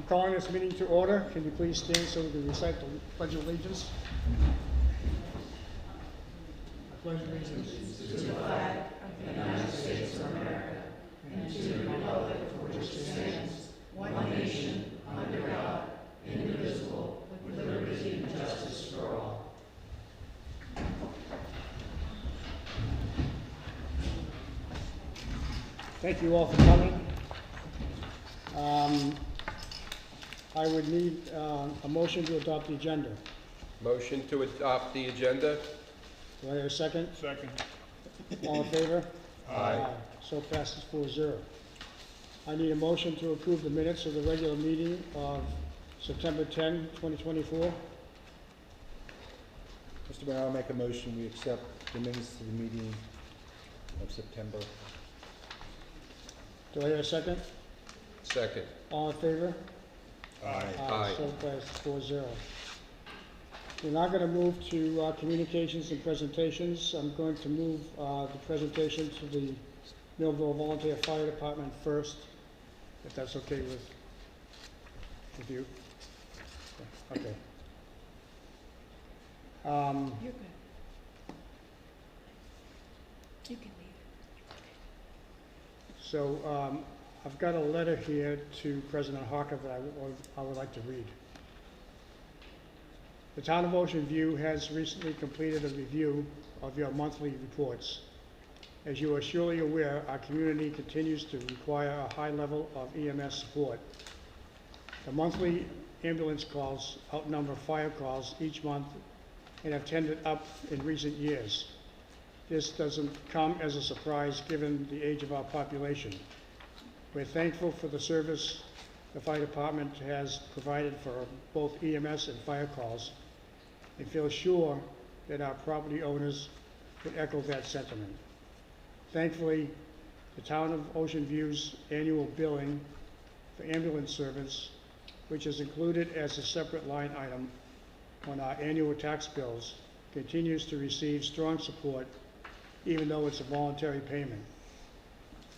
I'm calling this meeting to order. Can you please stand so we can recite the Pledge of Allegiance? I pledge allegiance to the flag of the United States of America and to the republic for which it stands, one nation, under God, indivisible, with liberty and justice for all. Thank you all for coming. I would need a motion to adopt the agenda. Motion to adopt the agenda? Do I hear a second? Second. All in favor? Aye. So passes 4-0. I need a motion to approve the minutes of the regular meeting of September 10, 2024. Mr. Mayor, I'll make a motion, we accept the minutes of the meeting of September. Do I hear a second? Second. All in favor? Aye. Aye. So passes 4-0. We're now going to move to communications and presentations. I'm going to move the presentation to the Millville Volunteer Fire Department first, if that's okay with you. Okay. You're good. You can leave. So I've got a letter here to President Harker that I would like to read. The Town of Ocean View has recently completed a review of your monthly reports. As you are surely aware, our community continues to require a high level of EMS support. The monthly ambulance calls outnumber fire calls each month and have tended up in recent years. This doesn't come as a surprise given the age of our population. We're thankful for the service the fire department has provided for both EMS and fire calls, and feel sure that our property owners would echo that sentiment. Thankfully, the Town of Ocean View's annual billing for ambulance service, which is included as a separate line item on our annual tax bills, continues to receive strong support, even though it's a voluntary payment.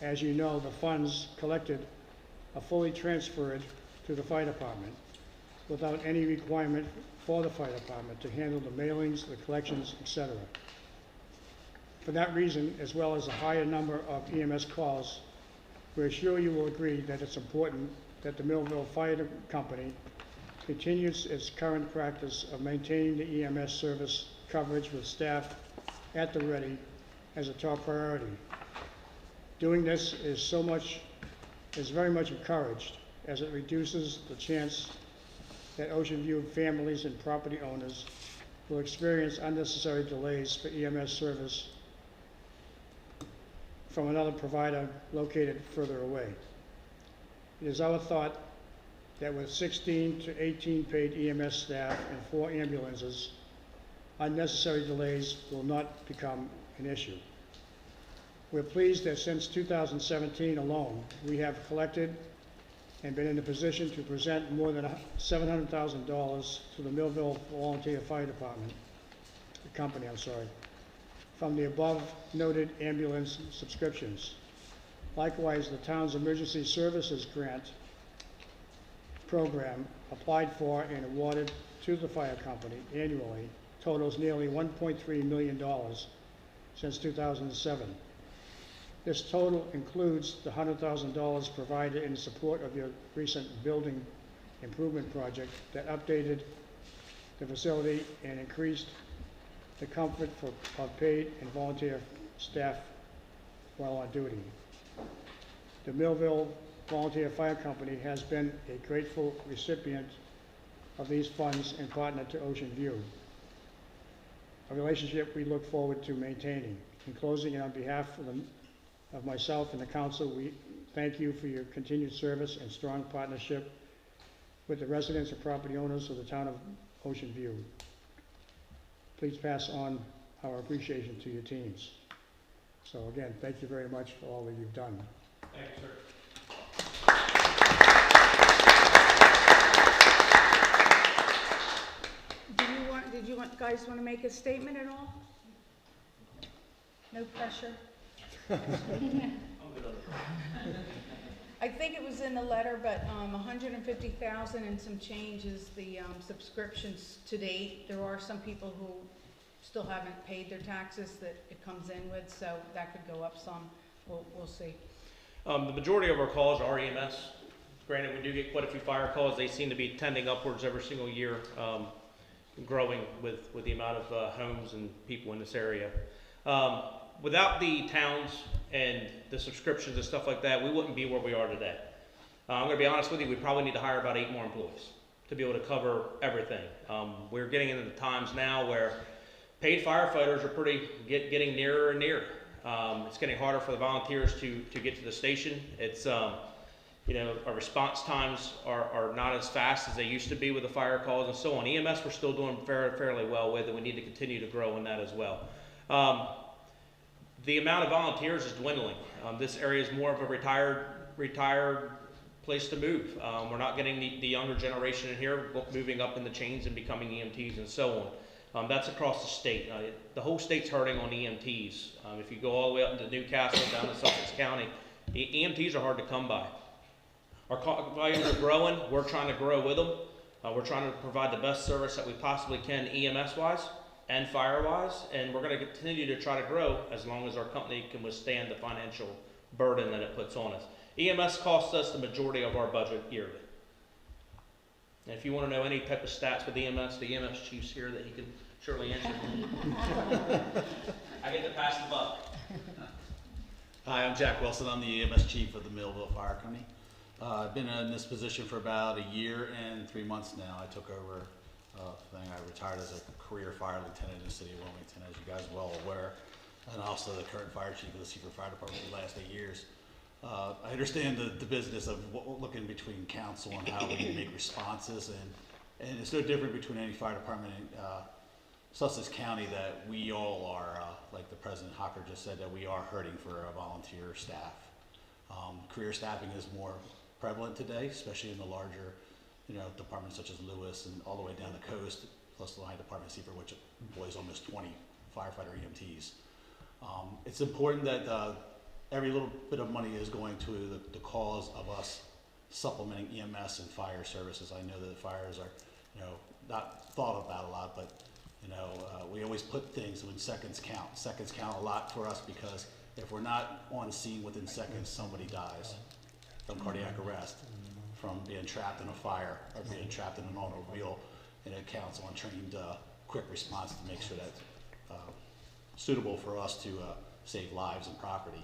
As you know, the funds collected are fully transferred to the fire department without any requirement for the fire department to handle the mailings, the collections, etc. For that reason, as well as a higher number of EMS calls, we're sure you will agree that it's important that the Millville Fire Company continues its current practice of maintaining the EMS service coverage with staff at the ready as a top priority. Doing this is very much encouraged, as it reduces the chance that Ocean View families and property owners will experience unnecessary delays for EMS service from another provider located further away. It is our thought that with 16 to 18 paid EMS staff and 4 ambulances, unnecessary delays will not become an issue. We're pleased that since 2017 alone, we have collected and been in a position to present more than $700,000 to the Millville Volunteer Fire Department, from the above noted ambulance subscriptions. Likewise, the town's emergency services grant program applied for and awarded to the fire company annually totals nearly $1.3 million since 2007. This total includes the $100,000 provided in support of your recent building improvement project that updated the facility and increased the comfort of paid and volunteer staff while on duty. The Millville Volunteer Fire Company has been a grateful recipient of these funds and partner to Ocean View, a relationship we look forward to maintaining. In closing, and on behalf of myself and the council, we thank you for your continued service and strong partnership with the residents and property owners of the Town of Ocean View. Please pass on our appreciation to your teams. So again, thank you very much for all that you've done. Thank you, sir. Did you guys want to make a statement at all? No pressure. I think it was in the letter, but, 150,000 and some change is the, subscriptions to date. There are some people who still haven't paid their taxes that it comes in with, so that could go up some. We'll see. The majority of our calls are EMS. Granted, we do get quite a few fire calls. They seem to be tending upwards every single year, growing with the amount of homes and people in this area. Without the towns and the subscriptions and stuff like that, we wouldn't be where we are today. I'm going to be honest with you, we probably need to hire about 8 more employees to be able to cover everything. We're getting into the times now where paid firefighters are getting nearer and nearer. It's getting harder for the volunteers to get to the station. It's, you know, our response times are not as fast as they used to be with the fire calls and so on. EMS we're still doing fairly well with, and we need to continue to grow in that as well. The amount of volunteers is dwindling. This area is more of a retired place to move. We're not getting the younger generation in here moving up in the chains and becoming EMTs and so on. That's across the state. The whole state's hurting on EMTs. If you go all the way up into Newcastle, down to Sussex County, EMTs are hard to come by. Our volumes are growing. We're trying to grow with them. We're trying to provide the best service that we possibly can EMS-wise and fire-wise, and we're going to continue to try to grow as long as our company can withstand the financial burden that it puts on us. EMS costs us the majority of our budget yearly. And if you want to know any type of stats with EMS, the EMS chief's here that he can surely answer. I get to pass the buck. Hi, I'm Jack Wilson. I'm the EMS chief of the Millville Fire Company. I've been in this position for about 1 year and 3 months now. I took over I retired as a career fire lieutenant in the city of Wilmington, as you guys are well aware, and also the current fire chief of the Seaford Fire Department for the last 8 years. I understand the business of looking between council and how we make responses, and it's no different between any fire department in Sussex County that we all are, like the President Hocker just said, that we are hurting for a volunteer staff. Career staffing is more prevalent today, especially in the larger departments such as Lewis and all the way down the coast, plus the line department of Seaford, which employs almost 20 firefighter EMTs. It's important that every little bit of money is going to the cause of us supplementing EMS and fire services. I know that the fires are, not thought about a lot, but we always put things when seconds count. Seconds count a lot for us because if we're not on scene within seconds, somebody dies from cardiac arrest, from being trapped in a fire or being trapped in an automobile, and it counts on trained quick response to make sure that's suitable for us to save lives and property.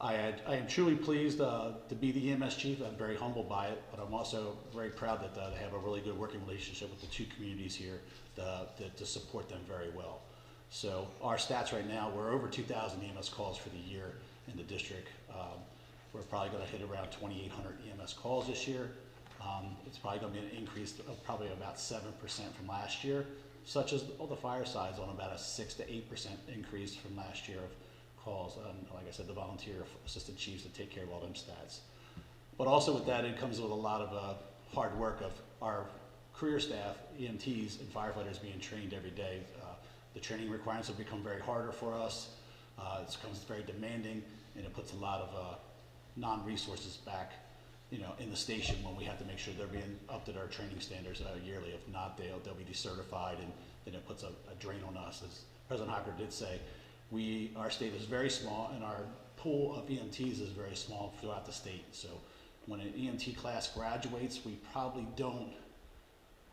I am truly pleased to be the EMS chief. I'm very humbled by it, but I'm also very proud that they have a really good working relationship with the 2 communities here to support them very well. So our stats right now, we're over 2,000 EMS calls for the year in the district. We're probably going to hit around 2,800 EMS calls this year. It's probably going to be an increase of probably about 7% from last year, such as all the firesides on about a 6 to 8% increase from last year of calls. Like I said, the volunteer assistant chiefs that take care of all them stats. But also with that, it comes with a lot of hard work of our career staff, EMTs and firefighters being trained every day. The training requirements have become very harder for us. It becomes very demanding, and it puts a lot of non-resources back, in the station when we have to make sure they're being up to their training standards yearly. If not, they'll be decertified, and then it puts a drain on us. As President Hocker did say, our state is very small, and our pool of EMTs is very small throughout the state. So when an EMT class graduates, we probably don't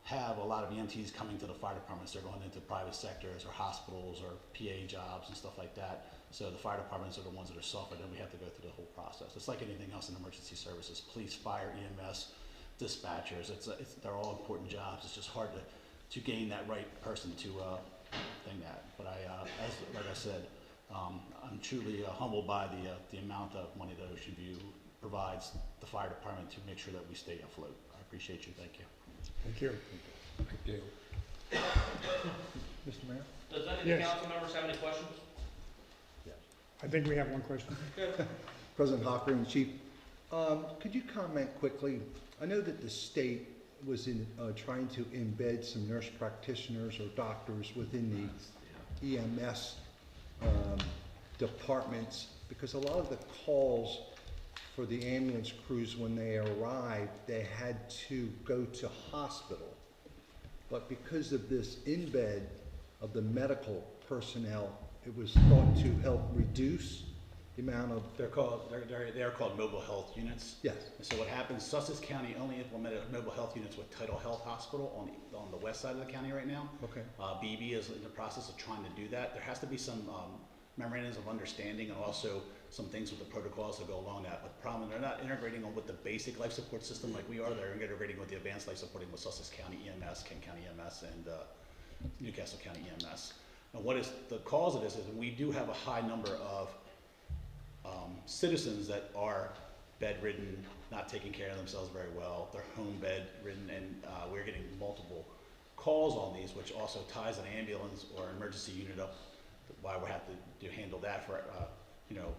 have a lot of EMTs coming to the fire departments. They're going into private sectors or hospitals or PA jobs and stuff like that. So the fire departments are the ones that are suffering, and we have to go through the whole process. It's like anything else in emergency services: police, fire, EMS, dispatchers. They're all important jobs. It's just hard to gain that right person to thing that. But like I said, I'm truly humbled by the amount of money that Ocean View provides the fire department to make sure that we stay afloat. I appreciate you. Thank you. Thank you. Thank you. Mr. Mayor? Does any of the Yes. council members have any questions? I think we have one question. President Hocker and Chief, could you comment quickly? I know that the state was trying to embed some nurse practitioners or doctors within the EMS departments, because a lot of the calls for the ambulance crews when they arrived, they had to go to hospital. But because of this embed of the medical personnel, it was thought to help reduce the amount of, They're called mobile health units. yes, And so what happens, Sussex County only implemented mobile health units with Title Health Hospital on the west side of the county right now. okay. BB is in the process of trying to do that. There has to be some memorandums of understanding and also some things with the protocols that go along that. But the problem, they're not integrating on with the basic life support system like we are. They're integrating with the advanced life supporting with Sussex County EMS, Kent County EMS, and Newcastle County EMS. And what is the cause of this is we do have a high number of citizens that are bedridden, not taking care of themselves very well. They're home bedridden, and we're getting multiple calls on these, which also ties an ambulance or emergency unit up. Why we have to handle that for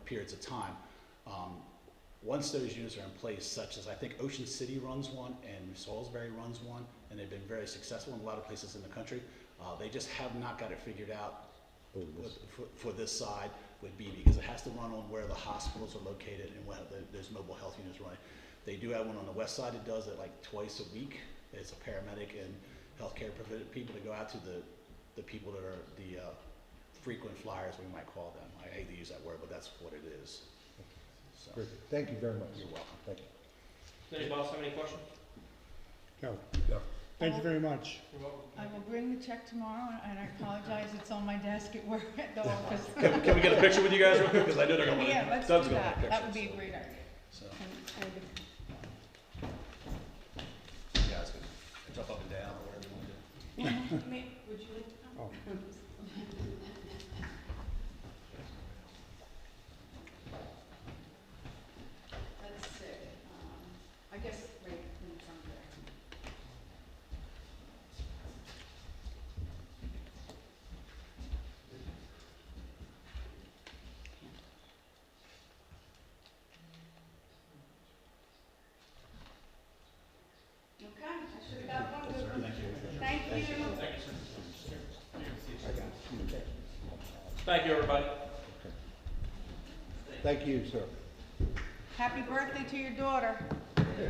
periods of time. Once those units are in place, such as I think Ocean City runs one and Salisbury runs one, and they've been very successful in a lot of places in the country. They just have not got it figured out for this side with BB, because it has to run on where the hospitals are located and where there's mobile health units running. They do have one on the west side that does it like twice a week. It's a paramedic and healthcare people to go out to the people that are the frequent flyers, we might call them. I hate to use that word, but that's what it is. So, Great. Thank you very much. you're welcome. Thank you. Does anybody else have any questions? No. Thank you very much. You're welcome. I will bring the check tomorrow, and I apologize, it's on my desk at work at the office. Can we get a picture with you guys real quick? Because I know they're going to Yeah, let's Doug's do gonna want that, that would pictures, be a great idea. So, And you guys can jump up and down or whatever you want to do. would you like to come? Oh. That's sick. I guess right in front there. Okay, I should have got one good one. Thank you. Thank you, everybody. Thank you, sir. Happy birthday to your daughter. Thank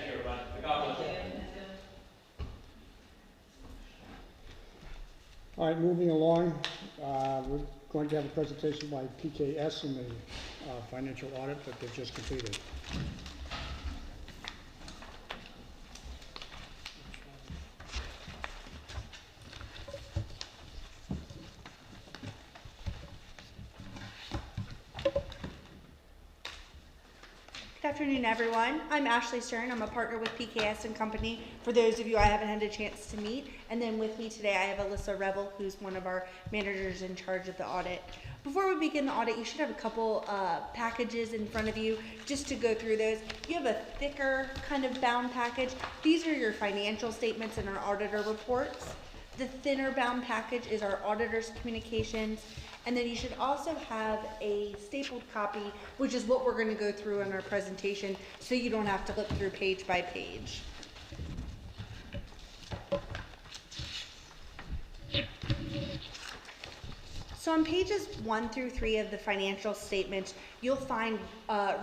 you, everybody. God bless you. All right, moving along, we're going to have a presentation by PKS in the financial audit that they've just completed. Good afternoon, everyone. I'm Ashley Stern. I'm a partner with PKS and Company, for those of you I haven't had a chance to meet. And then with me today, I have Alyssa Revel, who's one of our managers in charge of the audit. Before we begin the audit, you should have a couple packages in front of you just to go through those. You have a thicker kind of bound package. These are your financial statements and our auditor reports. The thinner bound package is our auditor's communications. And then you should also have a stapled copy, which is what we're going to go through in our presentation, so you don't have to look through page by page. So on pages 1 through 3 of the financial statement, you'll find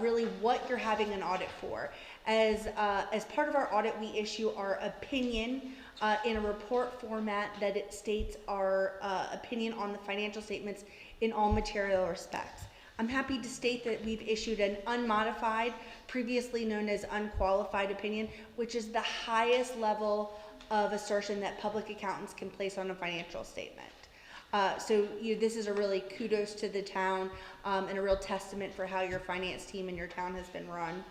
really what you're having an audit for. As part of our audit, we issue our opinion in a report format that it states our opinion on the financial statements in all material respects. I'm happy to state that we've issued an unmodified, previously known as unqualified opinion, which is the highest level of assertion that public accountants can place on a financial statement. This is a really kudos to the town and a real testament for how your finance team in your town has been run.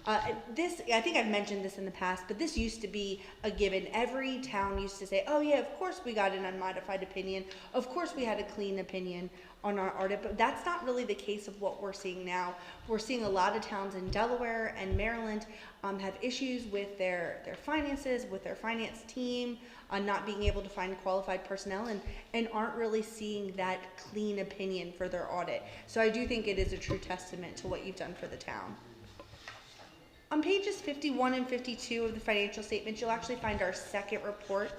I think I've mentioned this in the past, but this used to be a given. Every town used to say, oh yeah, of course we got an unmodified opinion. Of course we had a clean opinion on our audit, but that's not really the case of what we're seeing now. We're seeing a lot of towns in Delaware and Maryland have issues with their finances, with their finance team, not being able to find qualified personnel and aren't really seeing that clean opinion for their audit. So I do think it is a true testament to what you've done for the town. On pages 51 and 52 of the financial statement, you'll actually find our second report.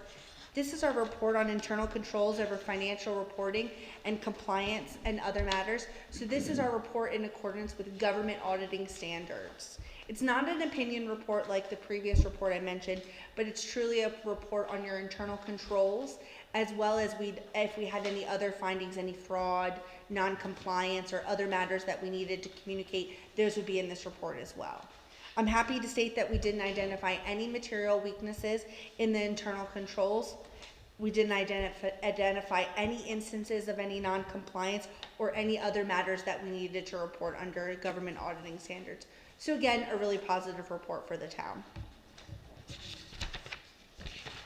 This is our report on internal controls over financial reporting and compliance and other matters. So this is our report in accordance with government auditing standards. It's not an opinion report like the previous report I mentioned, but it's truly a report on your internal controls, as well as if we had any other findings, any fraud, non-compliance, or other matters that we needed to communicate, those would be in this report as well. I'm happy to state that we didn't identify any material weaknesses in the internal controls. We didn't identify any instances of any non-compliance or any other matters that we needed to report under government auditing standards. So again, a really positive report for the town.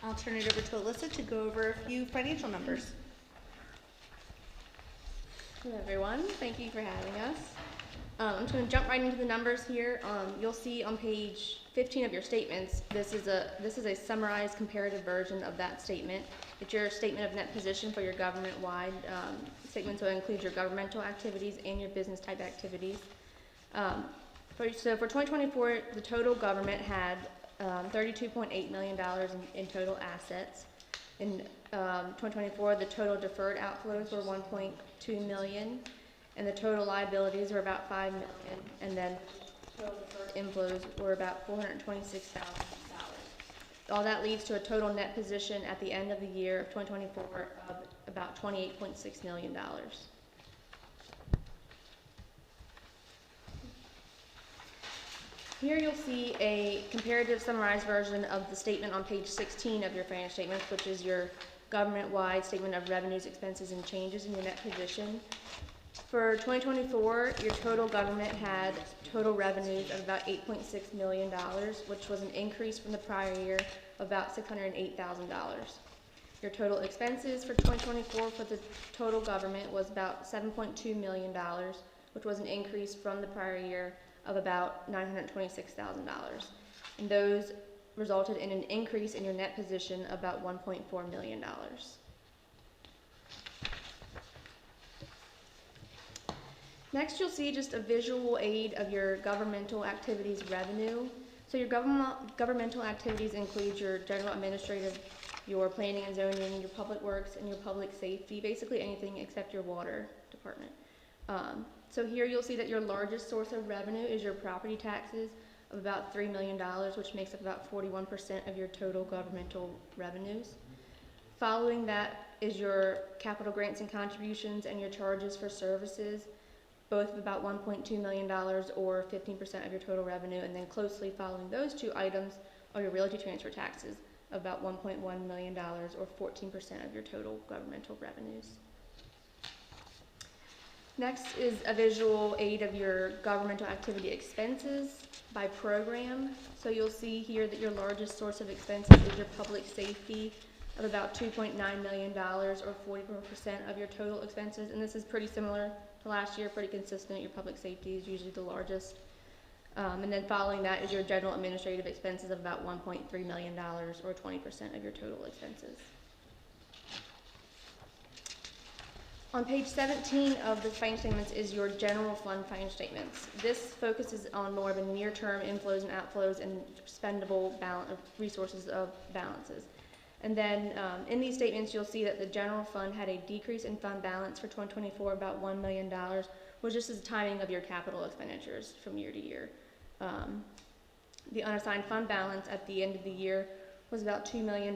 I'll turn it over to Alyssa to go over a few financial numbers. Hello everyone, thank you for having us. I'm just going to jump right into the numbers here. You'll see on page 15 of your statements, this is a summarized comparative version of that statement. It's your statement of net position for your government-wide statement, so it includes your governmental activities and your business type activities. So for 2024, the total government had $32.8 million in total assets. In 2024, the total deferred outflows were $1.2 million. And the total liabilities were about $5 million, and then total deferred inflows were about $426,000. All that leads to a total net position at the end of the year of 2024 of about $28.6 million. Here you'll see a comparative summarized version of the statement on page 16 of your financial statements, which is your government-wide statement of revenues, expenses, and changes in your net position. For 2024, your total government had total revenues of about $8.6 million, which was an increase from the prior year of about $608,000. Your total expenses for 2024 for the total government was about $7.2 million, which was an increase from the prior year of about $926,000. And those resulted in an increase in your net position of about $1.4 million. Next, you'll see just a visual aid of your governmental activities revenue. So your governmental activities include your general administrative, your planning and zoning, your public works, and your public safety, basically anything except your water department. So here you'll see that your largest source of revenue is your property taxes of about $3 million, which makes up about 41% of your total governmental revenues. Following that is your capital grants and contributions and your charges for services, both of about $1.2 million or 15% of your total revenue, and then closely following those two items are your realty transfer taxes of about $1.1 million or 14% of your total governmental revenues. Next is a visual aid of your governmental activity expenses by program. So you'll see here that your largest source of expenses is your public safety of about $2.9 million or 44% of your total expenses, and this is pretty similar to last year, pretty consistent. Your public safety is usually the largest. And then following that is your general administrative expenses of about $1.3 million or 20% of your total expenses. On page 17 of the financial statements is your general fund financial statements. This focuses on more of a near-term inflows and outflows and spendable resources of balances. And then in these statements, you'll see that the general fund had a decrease in fund balance for 2024, about $1 million, which is the timing of your capital expenditures from year to year. The unassigned fund balance at the end of the year was about $2 million,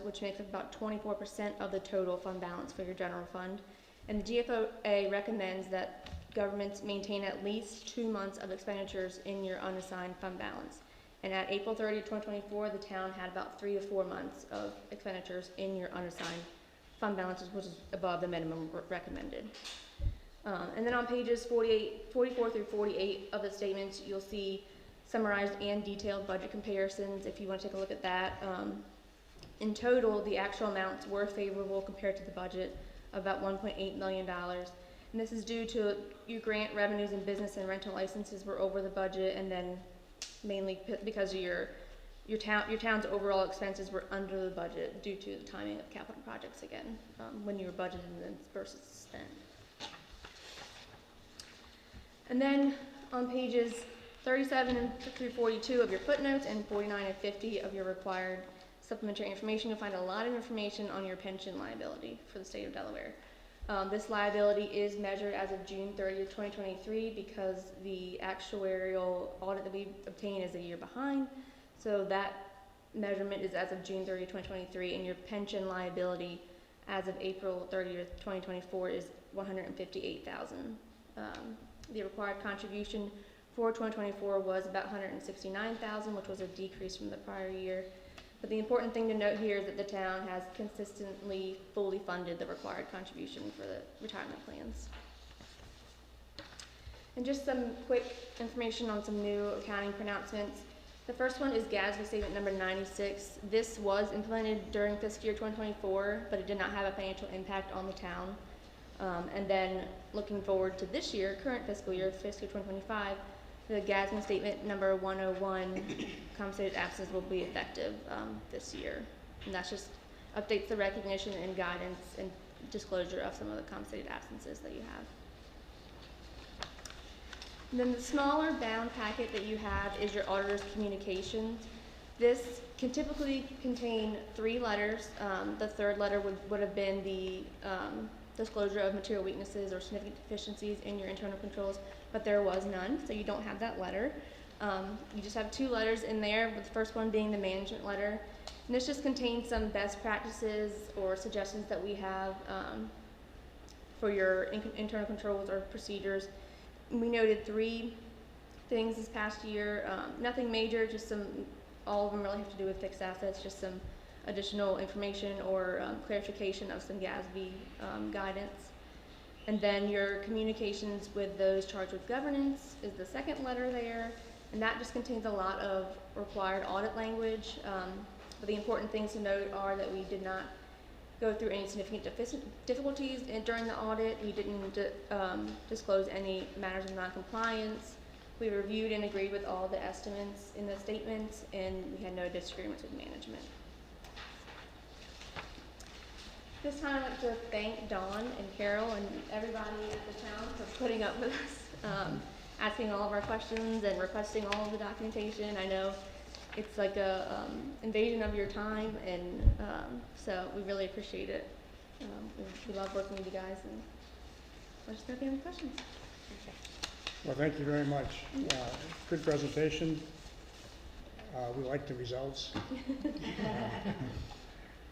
which makes up about 24% of the total fund balance for your general fund. And the GFOA recommends that governments maintain at least 2 months of expenditures in your unassigned fund balance. And at April 30, 2024, the town had about 3 to 4 months of expenditures in your unassigned fund balances, which is above the minimum recommended. And then on pages 44 through 48 of the statements, you'll see summarized and detailed budget comparisons if you want to take a look at that. In total, the actual amounts were favorable compared to the budget of about $1.8 million. And this is due to your grant revenues and business and rental licenses were over the budget, and then mainly because of your town's overall expenses were under the budget due to the timing of capital projects again, when you were budgeted and versus spent. And then on pages 37 through 42 of your footnotes and 49 and 50 of your required supplementary information, you'll find a lot of information on your pension liability for the state of Delaware. This liability is measured as of June 30th, 2023 because the actuarial audit that we obtain is a year behind. So that measurement is as of June 30th, 2023, and your pension liability as of April 30th, 2024 is $158,000. The required contribution for 2024 was about $169,000, which was a decrease from the prior year. But the important thing to note here is that the town has consistently fully funded the required contribution for the retirement plans. And just some quick information on some new accounting pronouncements. The first one is GASB statement number 96. This was implemented during fiscal year 2024, but it did not have a financial impact on the town. And then looking forward to this year, current fiscal year, fiscal 2025, the GASB statement number 101, compensated absence, will be effective this year. And that just updates the recognition and guidance and disclosure of some of the compensated absences that you have. And then the smaller bound packet that you have is your auditor's communications. This can typically contain 3 letters. The third letter would have been the disclosure of material weaknesses or significant deficiencies in your internal controls, but there was none, so you don't have that letter. You just have 2 letters in there, with the first one being the management letter. And this just contains some best practices or suggestions that we have for your internal controls or procedures. We noted 3 things this past year, nothing major, just some, all of them really have to do with fixed assets, just some additional information or clarification of some GASB guidance. And then your communications with those charged with governance is the second letter there, and that just contains a lot of required audit language. But the important things to note are that we did not go through any significant difficulties during the audit. We didn't disclose any matters of noncompliance. We reviewed and agreed with all the estimates in the statements, and we had no disagreements with management. This time I'd like to thank Dawn and Carol and everybody at the town for putting up with us, asking all of our questions and requesting all of the documentation. I know it's like a invasion of your time, and so we really appreciate it. We love working with you guys, and let us know if you have any questions. Well, thank you very much. Good presentation. We like the results.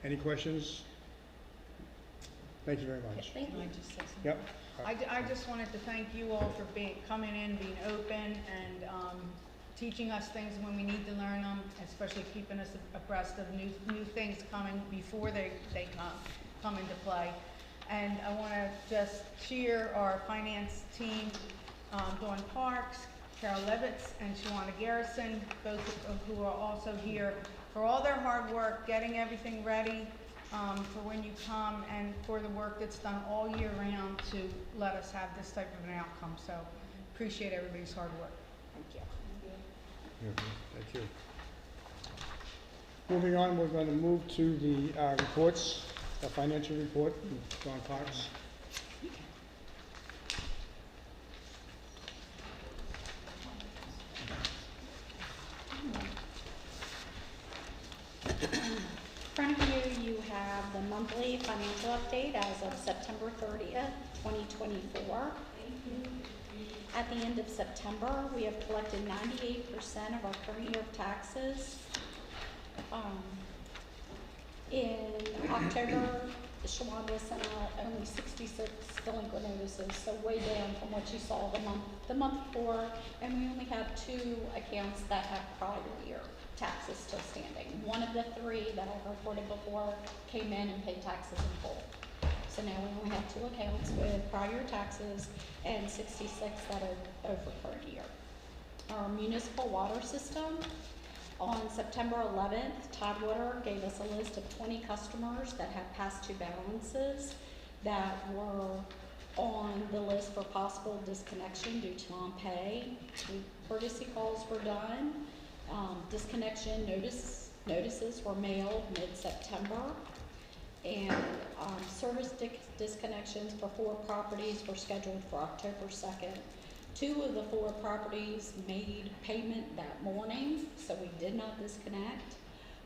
Any questions? Thank you very much. Thank you. Can I just say something? Yep. I just wanted to thank you all for coming in, being open, and teaching us things when we need to learn them, especially keeping us abreast of new things coming before they come into play. And I want to just cheer our finance team, Dawn Parks, Carol Levitz, and Shawana Garrison, both of who are also here, for all their hard work, getting everything ready for when you come, and for the work that's done all year round to let us have this type of an outcome. So appreciate everybody's hard work. Thank you. Thank you. Moving on, we're going to move to the reports, the financial report from Dawn Parks. In front of you, you have the monthly financial update as of September 30th, 2024. At the end of September, we have collected 98% of our current year of taxes. In October, Shawanda sent out only 66 delinquent notices, so way down from what you saw the month before, and we only have 2 accounts that have prior year taxes still standing. One of the 3 that I reported before came in and paid taxes in full. So now we only have 2 accounts with prior year taxes and 66 that are over current year. Our municipal water system, on September 11th, Tidewater gave us a list of 20 customers that have past due balances that were on the list for possible disconnection due to non-pay. Courtesy calls were done. Disconnection notices were mailed mid-September, and service disconnections for 4 properties were scheduled for October 2nd. 2 of the 4 properties made payment that morning, so we did not disconnect.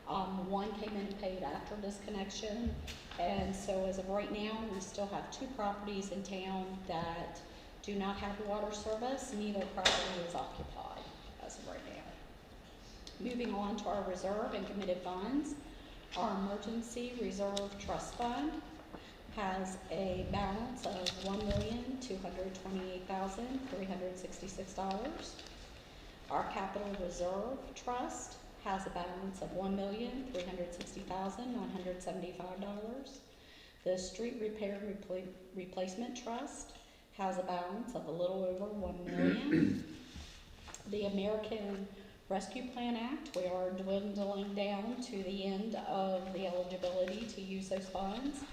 One came in and paid after disconnection, and so as of right now, we still have 2 properties in town that do not have water service. Neither property is occupied as of right now. Moving on to our reserve and committed funds, our emergency reserve trust fund has a balance of $1,228,366. Our capital reserve trust has a balance of $1,360,975. The street repair replacement trust has a balance of a little over $1 million. The American Rescue Plan Act, we are dwindling down to the end of the eligibility to use those funds.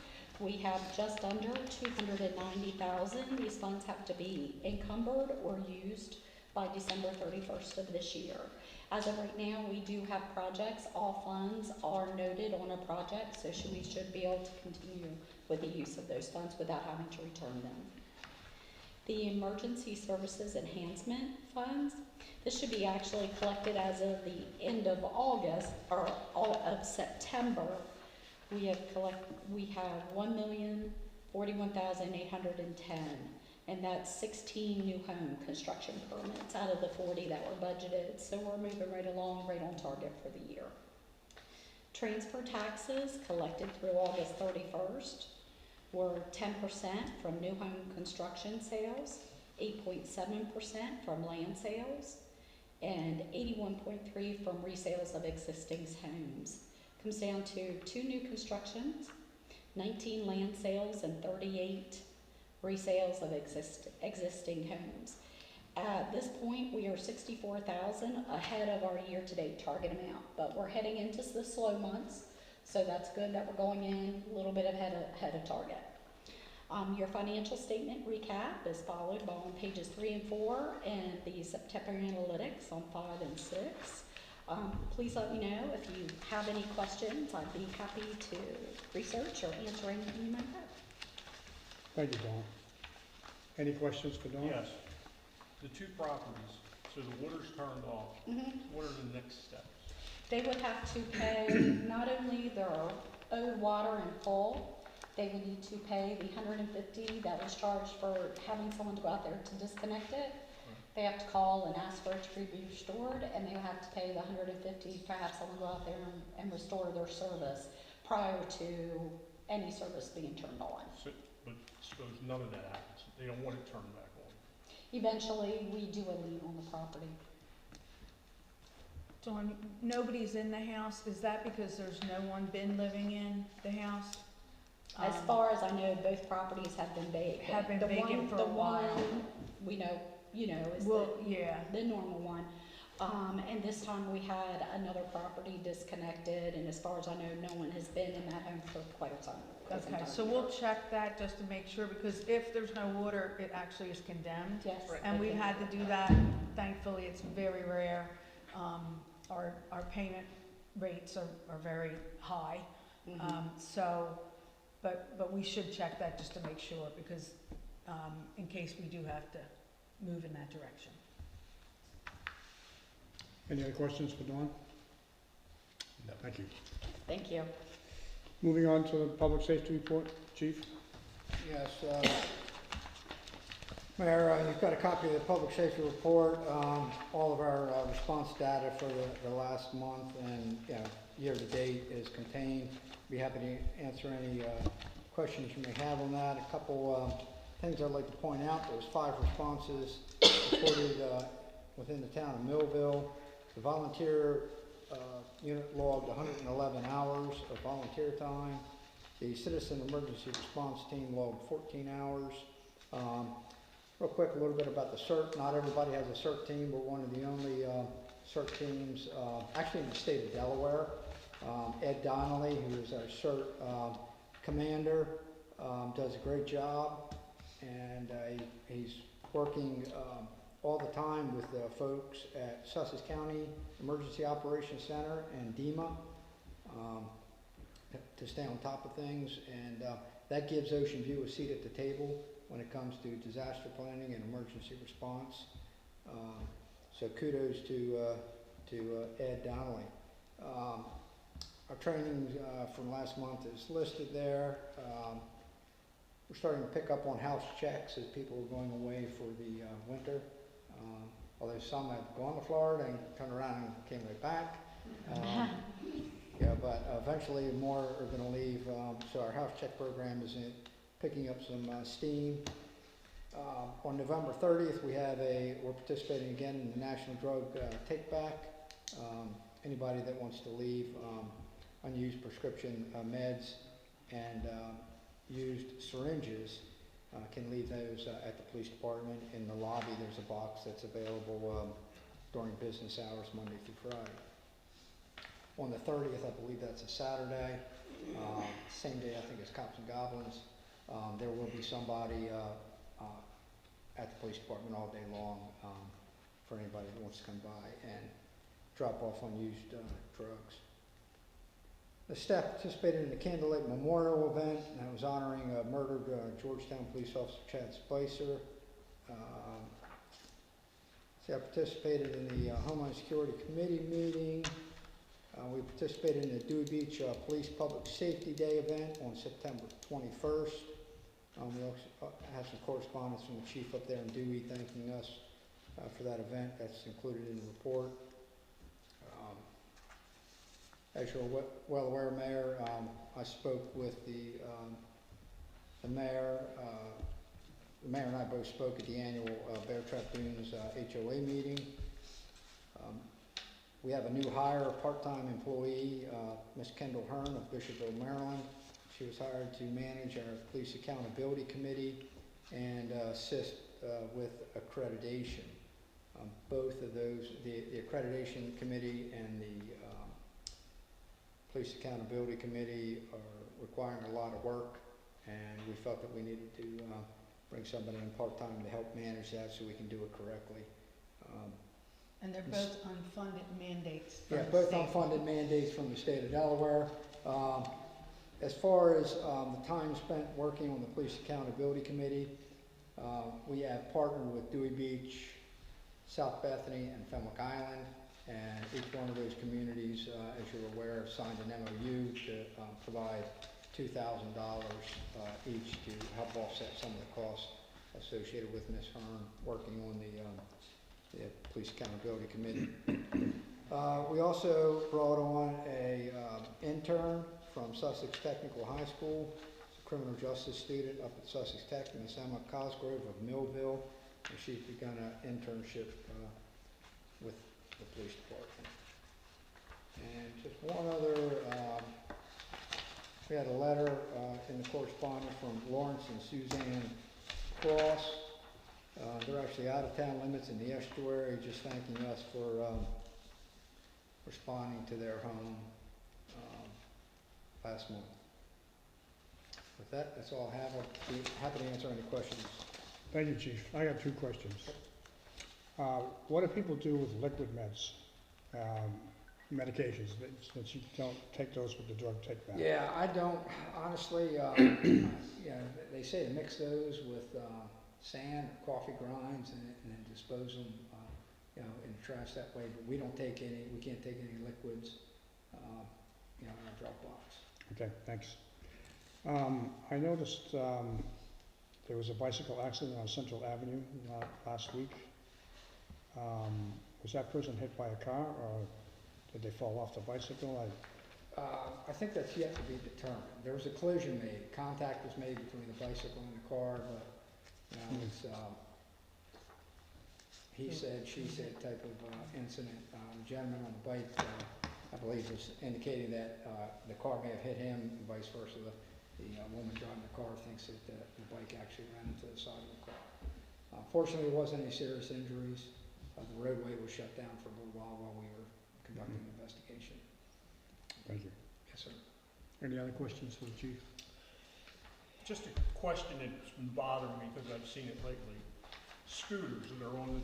We have just under $290,000. These funds have to be encumbered or used by December 31st of this year. As of right now, we do have projects. All funds are noted on a project, so we should be able to continue with the use of those funds without having to return them. The Emergency Services Enhancement Funds, this should be actually collected as of the end of August, or of September. We have $1,041,810, and that's 16 new home construction permits out of the 40 that were budgeted. So we're moving right along, right on target for the year. Transfer taxes collected through August 31st were 10% from new home construction sales, 8.7% from land sales, and 81.3% from resales of existing homes. Comes down to 2 new constructions, 19 land sales, and 38 resales of existing homes. At this point, we are 64,000 ahead of our year-to-date target amount, but we're heading into the slow months, so that's good that we're going in a little bit ahead of target. Your financial statement recap is followed by on pages 3 and 4, and the September analytics on 5 and 6. Please let me know if you have any questions. I'd be happy to research or answer anything you might have. Thank you, Dawn. Any questions for Dawn? Yes. The 2 properties, so the water's turned off. What are the next steps? They would have to pay not only their owed water in full, they would need to pay the $150 that was charged for having someone to go out there to disconnect it. They have to call and ask for it to be restored, and they have to pay the $150 to have someone go out there and restore their service prior to any service being turned on. So, but suppose none of that happens. They don't want it turned back on. Eventually, we do a lien on the property. Dawn, nobody's in the house. Is that because there's no one been living in the house? As far as I know, both properties have been vacant. Have been vacant for a while. The one we know, is the normal one. And this time we had another property disconnected, and as far as I know, no one has been in that home for quite some time. Okay, so we'll check that just to make sure, because if there's no water, it actually is condemned. Yes. And we've had to do that. Thankfully, it's very rare. Our payment rates are very high. But we should check that just to make sure, because in case we do have to move in that direction. Any other questions for Dawn? No. Thank you. Thank you. Moving on to the public safety report, Chief. Yes, Mayor, you've got a copy of the public safety report, all of our response data for the last month and year to date is contained. Be happy to answer any questions you may have on that. A couple things I'd like to point out: there was 5 responses reported within the town of Millville. The volunteer unit logged 111 hours of volunteer time. The citizen emergency response team logged 14 hours. Real quick, a little bit about the CERT. Not everybody has a CERT team. We're one of the only CERT teams, actually in the state of Delaware. Ed Donnelly, who is our CERT commander, does a great job, and he's working all the time with the folks at Sussex County Emergency Operations Center and DEMA to stay on top of things, and that gives Ocean View a seat at the table when it comes to disaster planning and emergency response. So kudos to Ed Donnelly. our training from last month is listed there. We're starting to pick up on house checks as people are going away for the winter. Although some have gone to Florida and turned around and came right back. Yeah, but eventually more are going to leave. So our house check program is picking up some steam. On November 30th, we're participating again in the National Drug Take Back. Anybody that wants to leave unused prescription meds and used syringes can leave those at the police department. In the lobby, there's a box that's available during business hours, Monday through Friday. On the 30th, I believe that's a Saturday, same day I think as Cops and Goblins, there will be somebody at the police department all day long for anybody that wants to come by and drop off unused drugs. The staff participated in the Candlelight Memorial event that was honoring murdered Georgetown police officer Chad Spicer. I participated in the Homeland Security Committee meeting. We participated in the Dewey Beach Police Public Safety Day event on September 21st. We also have some correspondence from the chief up there in Dewey thanking us for that event. That's included in the report. As you're well aware, Mayor, I spoke with the mayor. The mayor and I both spoke at the annual Bear Trap Dunes HOA meeting. We have a new hire, a part-time employee, Ms. Kendall Hearn of Bishopville, Maryland. She was hired to manage our Police Accountability Committee and assist with accreditation. Both of those, the Accreditation Committee and the Police Accountability Committee are requiring a lot of work, and we felt that we needed to bring somebody in part-time to help manage that so we can do it correctly. And they're both unfunded mandates from Yeah, the both state. unfunded mandates from the state of Delaware. As far as the time spent working on the Police Accountability Committee, we have partnered with Dewey Beach, South Bethany, and Fenwick Island, and each one of those communities, as you're aware, signed an MOU to provide $2,000 each to help offset some of the costs associated with Ms. Hearn working on the Police Accountability Committee. We also brought on a intern from Sussex Technical High School, a criminal justice student up at Sussex Tech, Ms. Emma Cosgrove of Millville, and she's begun an internship with the police department. And just one other, we had a letter in the correspondence from Lawrence and Suzanne Cross. They're actually out of town limits in the estuary, just thanking us for responding to their home last month. With that, that's all I have. I'll be happy to answer any questions. Thank you, Chief. I got two questions. What do people do with liquid meds, medications, since you don't take those with the drug take back? Yeah, I don't, honestly, yeah, they say to mix those with sand, coffee grinds, and then dispose them, in the trash that way, but we don't take any, we can't take any liquids, in our drop box. Okay, thanks. I noticed there was a bicycle accident on Central Avenue last week. Was that person hit by a car, or did they fall off the bicycle? I think that's yet to be determined. There was a collision made, contact was made between the bicycle and the car, but, it's, he said, she said type of incident. The gentleman on the bike, I believe, was indicating that the car may have hit him and vice versa. The woman driving the car thinks that the bike actually ran into the side of the car. Fortunately, there wasn't any serious injuries. The roadway was shut down for a little while we were conducting an investigation. Thank you. Yes, sir. Any other questions for the chief? Just a question that's been bothering me because I've seen it lately. Scooters that are on the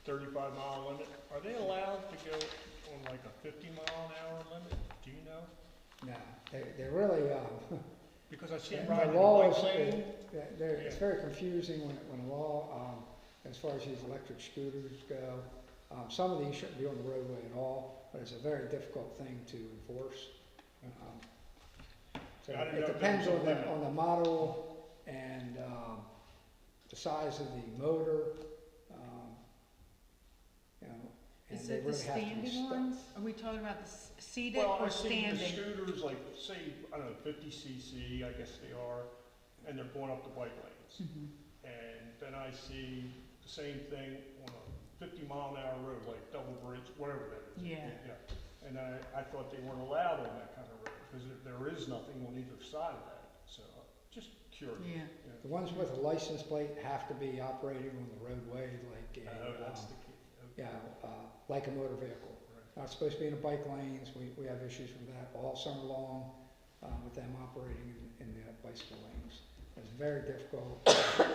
35-mile limit, are they allowed to go on like a 50-mile-an-hour limit? Do you know? No, they really, Because I see them the riding law the is, bike lane. it's very confusing when a law, as far as these electric scooters go, some of these shouldn't be on the roadway at all, but it's a very difficult thing to enforce. So I didn't know it if there depends was a on limit. the model and, the size of the motor, you know. and Is they it the really have to be standing stu- ones? Are we talking about the seated Well, or I've seen the standing? scooters, like, say, I don't know, 50 cc, I guess they are, and they're going up the bike lanes. Mhm. And then I see the same thing on a 50-mile-an-hour road, like Double Bridge, whatever that is. Yeah. And I thought they weren't allowed on that kind of road, because there is nothing on either side of that. So, just curious. Yeah. The ones with a license plate have to be operating on the roadway like Oh, that's a, the key. yeah, Okay. like a motor vehicle. Right. Not supposed to be in the bike lanes, we have issues with that all summer long, with them operating in the bicycle lanes. It's very difficult,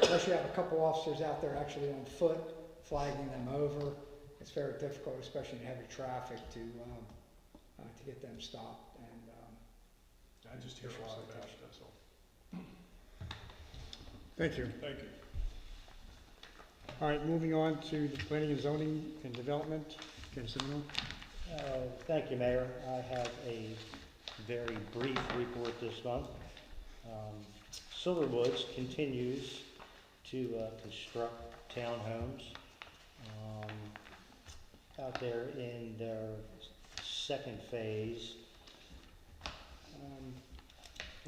unless you have a couple officers out there actually on foot flagging them over. It's very difficult, especially in heavy traffic, to get them stopped and, I just hear a lot about it, that's all. Thank you. Thank you. All right, moving on to the planning and zoning and development. Ken Semino. Thank you, Mayor. I have a very brief report this month. Silverwoods continues to construct townhomes out there in their second phase.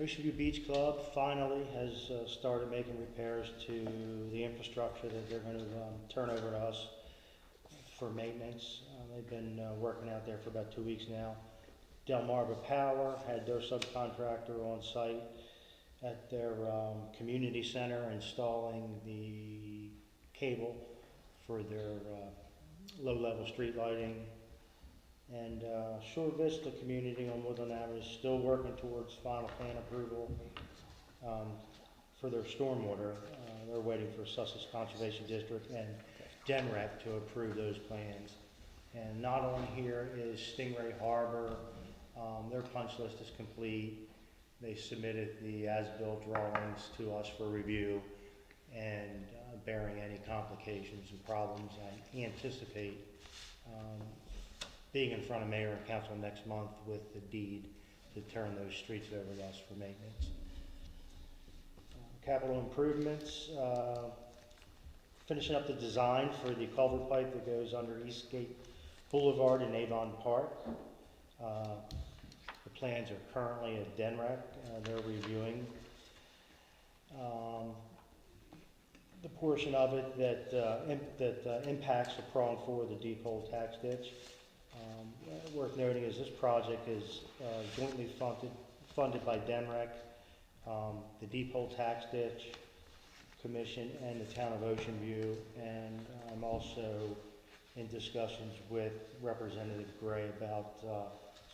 Ocean View Beach Club finally has started making repairs to the infrastructure that they're going to turn over to us for maintenance. They've been working out there for about 2 weeks now. Delmarva Power had their subcontractor on site at their community center installing the cable for their low-level street lighting. And Shore Vista Community on Woodland Avenue is still working towards final plan approval for their stormwater. They're waiting for Sussex Conservation District and DENREC to approve those plans. And not on here is Stingray Harbor. Their punch list is complete. They submitted the as-built drawings to us for review, and bearing any complications and problems, I anticipate being in front of mayor and council next month with the deed to turn those streets over to us for maintenance. Capital improvements, finishing up the design for the culvert pipe that goes under Eastgate Boulevard in Avon Park. The plans are currently at DENREC. They're reviewing the portion of it that impacts the prong 4 of the deep hole tax ditch. Worth noting is this project is jointly funded by DENREC, the Deep Hole Tax Ditch Commission, and the Town of Ocean View. And I'm also in discussions with Representative Gray about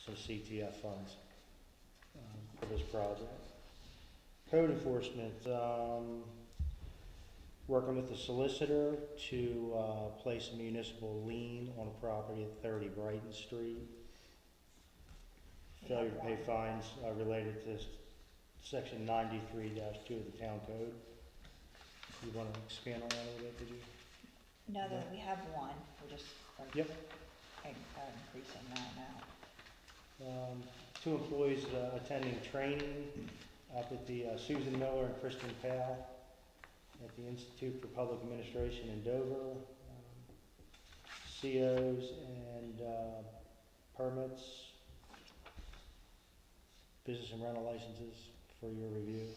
some CTF funds for this project. Code enforcement, working with the solicitor to place a municipal lien on a property at 30 Brighton Street. Failure to pay fines related to section 93-2 of the town code. You want to expand on that a little bit, did you? No, we have one, we're just Yep. increasing that amount. 2 employees attending training up at the Susan Miller and Kristen Powell at the Institute for Public Administration in Dover. COs and permits, business and rental licenses for your review.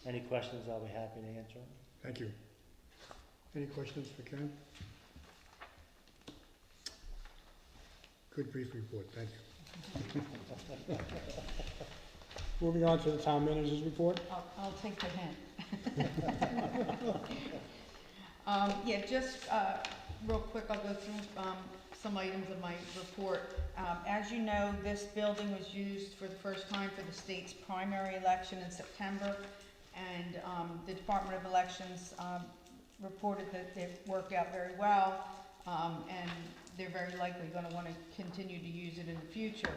Any questions, I'll be happy to answer. Thank you. Any questions for Ken? Good brief report, thank you. Moving on to the town manager's report. I'll take the hint. Yeah, just real quick, I'll go through some items of my report. As you know, this building was used for the first time for the state's primary election in September, and the Department of Elections reported that it worked out very well, and they're very likely going to want to continue to use it in the future.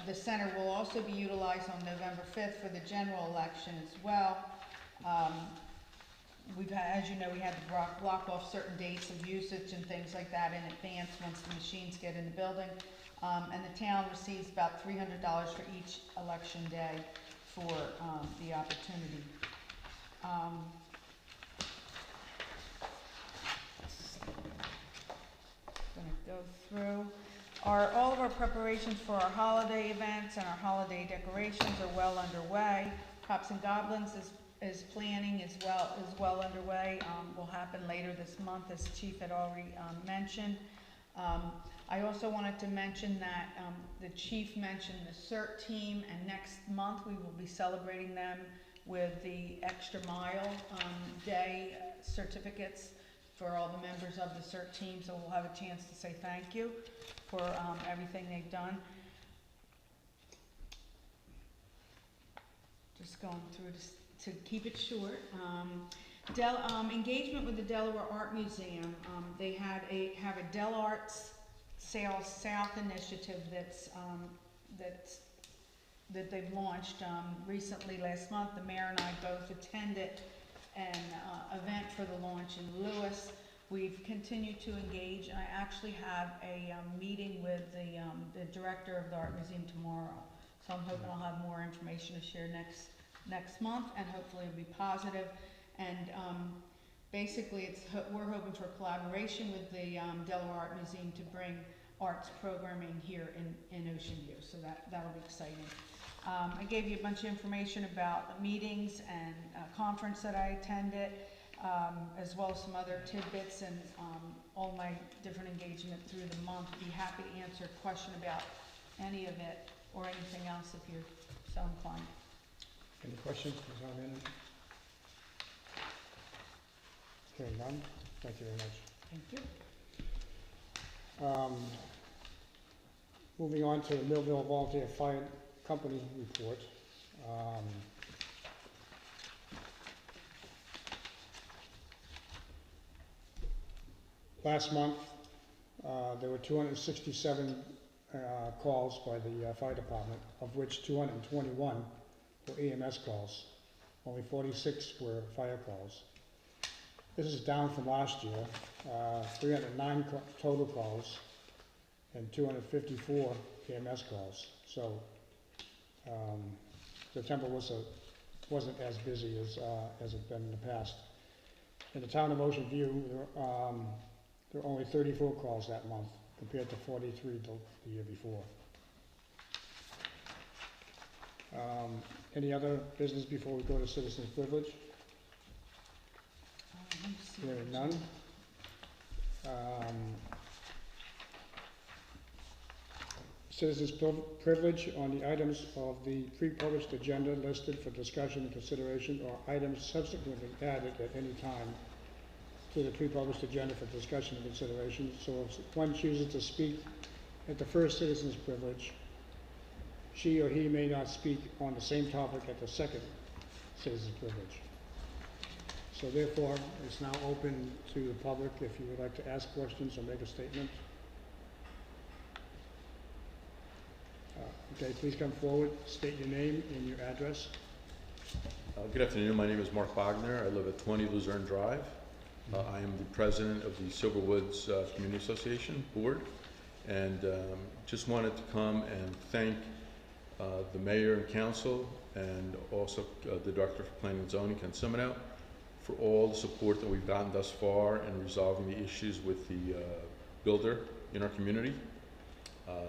The center will also be utilized on November 5th for the general election as well. We've had, as you know, we had to block off certain dates of usage and things like that in advance once the machines get in the building. And the town receives about $300 for each election day for the opportunity. Gonna go through. All of our preparations for our holiday events and our holiday decorations are well underway. Cops and Goblins is planning is well underway. Will happen later this month, as the chief had already mentioned. I also wanted to mention that the chief mentioned the CERT team, and next month we will be celebrating them with the Extra Mile Day certificates for all the members of the CERT team, so we'll have a chance to say thank you for everything they've done. Just going through this to keep it short. Engagement with the Delaware Art Museum. They have a Del Arts Sales South initiative that they've launched recently last month. The mayor and I both attended an event for the launch in Lewis. We've continued to engage, and I actually have a meeting with the director of the Art Museum tomorrow. So I'm hoping I'll have more information to share next month, and hopefully it'll be positive. And basically, we're hoping for collaboration with the Delaware Art Museum to bring arts programming here in Ocean View. So that'll be exciting. I gave you a bunch of information about the meetings and a conference that I attended, as well as some other tidbits and all my different engagement through the month. Be happy to answer a question about any of it or anything else if you're so inclined. Any questions, Ms. Alman? Hearing none, thank you very much. Thank you. Moving on to the Millville Volunteer Fire Company report. Last month, there were 267 calls by the fire department, of which 221 were EMS calls. Only 46 were fire calls. This is down from last year, 309 total calls and 254 EMS calls. So September wasn't as busy as it's been in the past. In the town of Ocean View, there were only 34 calls that month compared to 43 the year before. Any other business before we go to citizens' privilege? Hearing none. Citizens' privilege on the items of the pre-published agenda listed for discussion and consideration, or items subsequently added at any time to the pre-published agenda for discussion and consideration. So if one chooses to speak at the first citizen's privilege, she or he may not speak on the same topic at the second citizen's privilege. So therefore, it's now open to the public if you would like to ask questions or make a statement. Okay, please come forward, state your name and your address. Good afternoon, my name is Mark Wagner. I live at 20 Luzerne Drive. I am the president of the Silver Woods Community Association Board, and just wanted to come and thank the mayor and council, and also the director for planning and zoning, Ken Simino, for all the support that we've gotten thus far in resolving the issues with the builder in our community.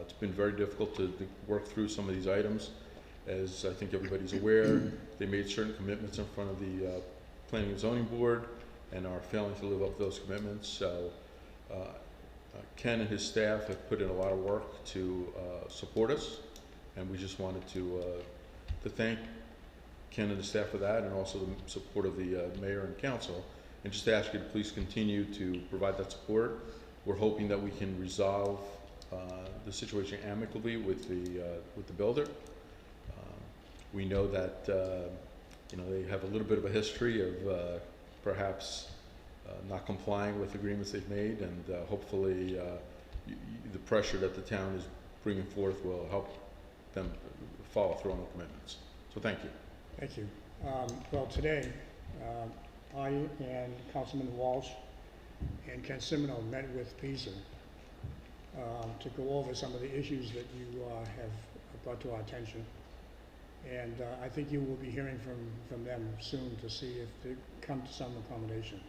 It's been very difficult to work through some of these items. As I think everybody's aware, they made certain commitments in front of the Planning and Zoning Board and are failing to live up to those commitments. So Ken and his staff have put in a lot of work to support us, and we just wanted to thank Ken and the staff for that, and also the support of the mayor and council, and just ask you to please continue to provide that support. We're hoping that we can resolve the situation amicably with the builder. We know that they have a little bit of a history of perhaps not complying with agreements they've made, and hopefully the pressure that the town is bringing forth will help them follow through on the commitments. So thank you. Thank you. Well, today, I and Councilman Walsh and Ken Simino met with PISA to go over some of the issues that you have brought to our attention. And I think you will be hearing from them soon to see if they come to some accommodation.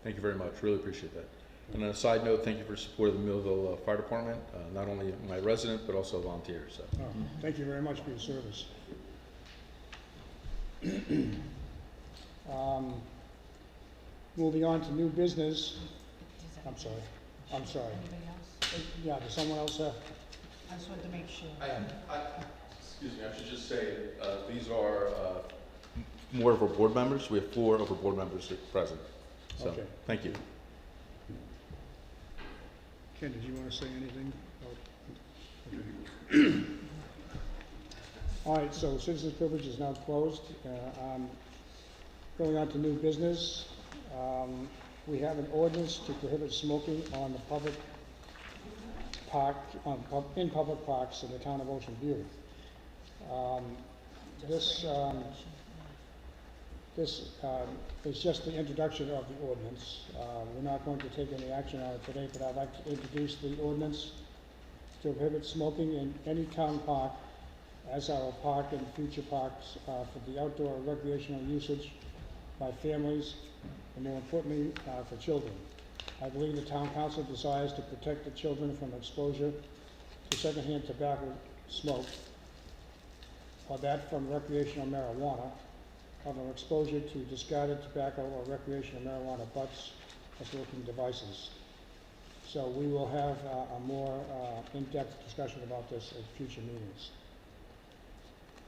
Thank you very much, really appreciate that. And on a side note, thank you for support of the Millville Fire Department, not only my resident, but also volunteers. So. Thank you very much for your service. Moving on to new business. I'm sorry. Anybody else? Yeah, does someone else have? I just wanted to make sure. Excuse me, I should just say, these are more of our board members. We have 4 of our board members present. So, Okay. thank you. Ken, did you want to say anything? Okay. All right, so citizens' privilege is now closed. Going on to new business. We have an ordinance to prohibit smoking on the public park, in public parks in the town of Ocean View. This is just the introduction of the ordinance. We're not going to take any action on it today, but I'd like to introduce the ordinance to prohibit smoking in any town park, as our park and future parks, for the outdoor recreational usage by families, and more importantly, for children. I believe the town council desires to protect the children from exposure to secondhand tobacco smoke, or that from recreational marijuana, or from exposure to discarded tobacco or recreational marijuana butts or smoking devices. So we will have a more in-depth discussion about this at future meetings.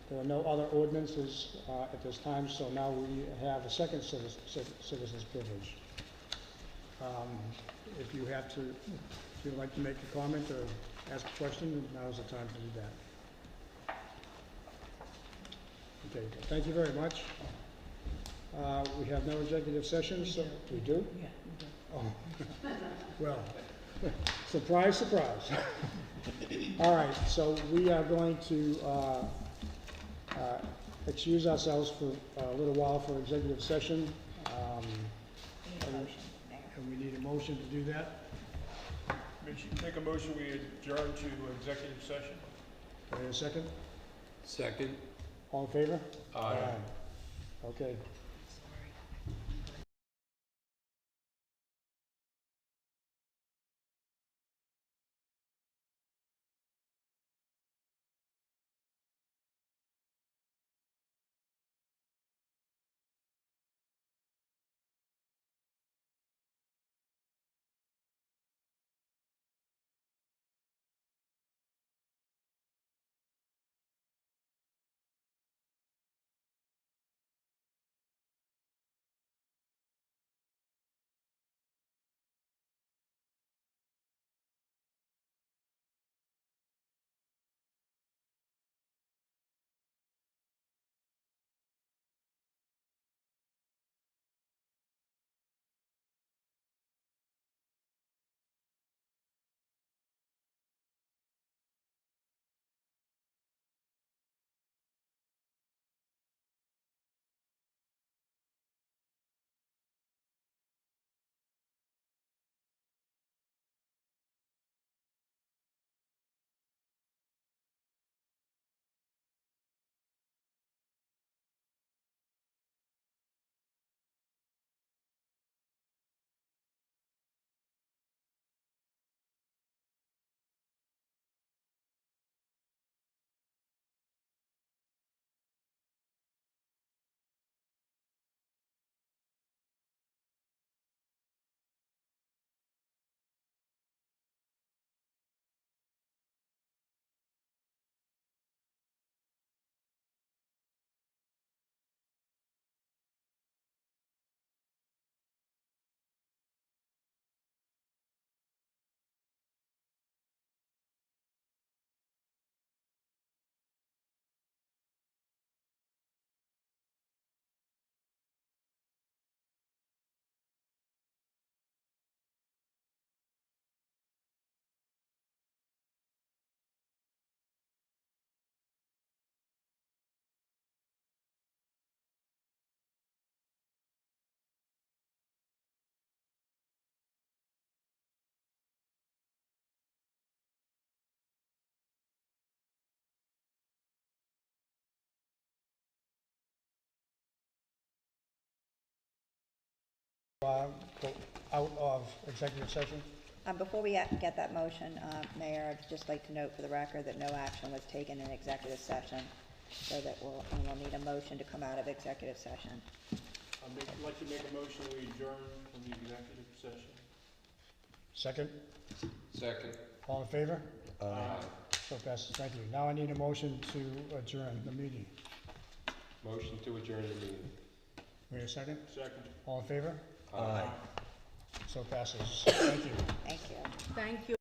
There are no other ordinances at this time, so now we have a second citizen's privilege. If you'd like to make a comment or ask a question, now's the time to do that. Okay, thank you very much. We have no executive sessions, so we do? Yeah, we do. Oh, well, surprise, surprise. All right, so we are going to excuse ourselves for a little while for executive session. Need a motion, Mayor. And we need a motion to do that. Make a motion, we adjourn to executive session. Do I hear a second? Second. All in favor? Aye. Okay. go out of executive session? Before we get that motion, Mayor, I'd just like to note for the record that no action was taken in executive session, so that we'll need a motion to come out of executive session. I'd like to make a motion we adjourn from the executive session. Second? Second. All in favor? Aye. So passes. Thank you. Now I need a motion to adjourn the meeting. Motion to adjourn the meeting. Wait a second. Second. All in favor? Aye. So passes. Thank you. Thank you. Thank you.